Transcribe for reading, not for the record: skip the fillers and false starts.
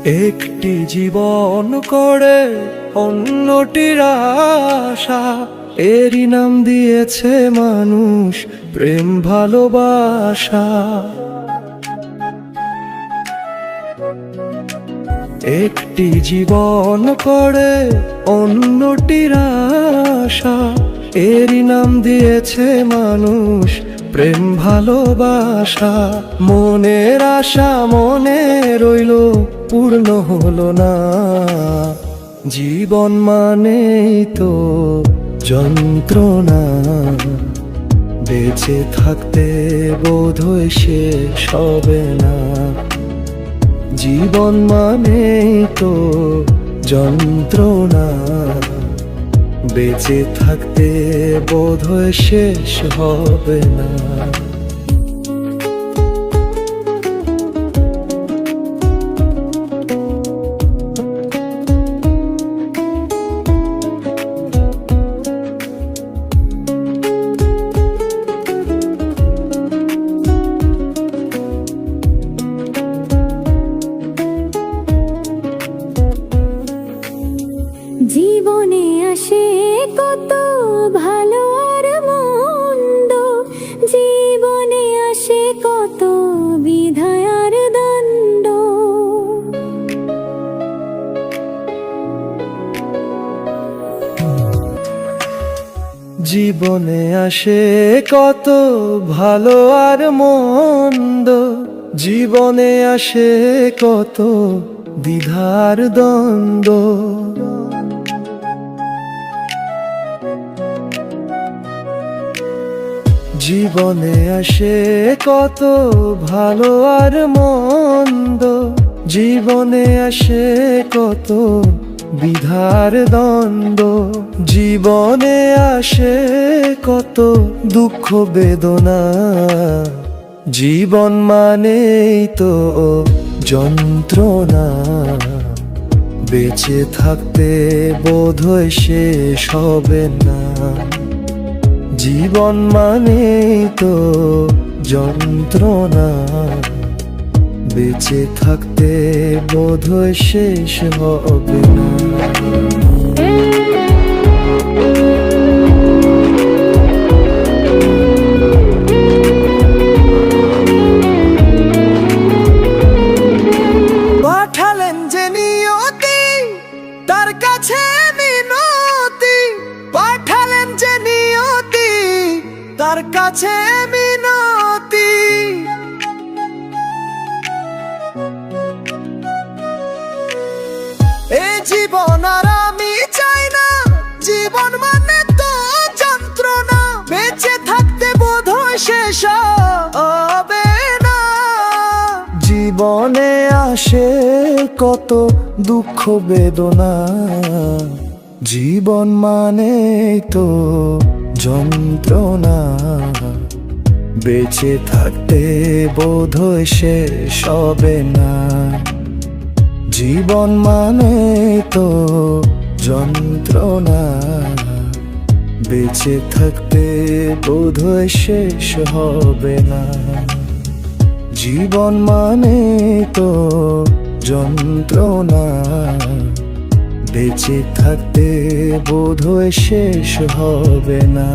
একটি জীবন করে অন্যটির আশা, এরই নাম দিয়েছে মানুষ প্রেম ভালোবাসা। একটি জীবন করে অন্যটির আশা, এরই নাম দিয়েছে মানুষ প্রেম ভালোবাসা। মনের আশা মনে রইল, পূর্ণ হলো না। জীবন মানেই তো যন্ত্রণা, বেঁচে থাকতে বোধহয় শেষ হবে না। জীবন মানেই তো যন্ত্রণা, বেঁচে থাকতে বোধহয় শেষ হবে না। জীবনে আসে কত ভালো আর মন্দ, জীবনে আসে কত বিধায় আর দণ্ড। জীবনে আসে কত ভালো আর মন্দ, জীবনে আসে কত দ্বিধার দ্বন্দ্ব। জীবনে আসে কত ভালো আর মন্দ, জীবনে আসে কত বিধার দ্বন্দ্ব। জীবনে আসে কত দুঃখ বেদনা, জীবন মানেই তো যন্ত্রণা। বেঁচে থাকতে বোধহয় শেষ হবে না। জীবন মানেই তো যন্ত্রণা, বেঁচে থাকতে বোধহয় শেষ হবে না। পাঠালেন যে নিয়তি, তার কাছে মিনতি। পাঠালেন যে নিয়তি, তার কাছে মিনতি। এই জীবন আর আমি চাই না, জীবন মানে তো যন্ত্রণা। বেঁচে থাকতে বোধহয় শেষ হবে না। জীবনে আসে কত দুঃখ বেদনা, জীবন মানে তো যন্ত্রণা। বেঁচে থাকতে বোধহয় শেষ হবে না। জীবন মানে তো যন্ত্রণা, বেঁচে থাকতে বোধহয় শেষ হবে না। জীবন মানে তো যন্ত্রণা, বেঁচে থাকতে বোধহয় শেষ হবে না।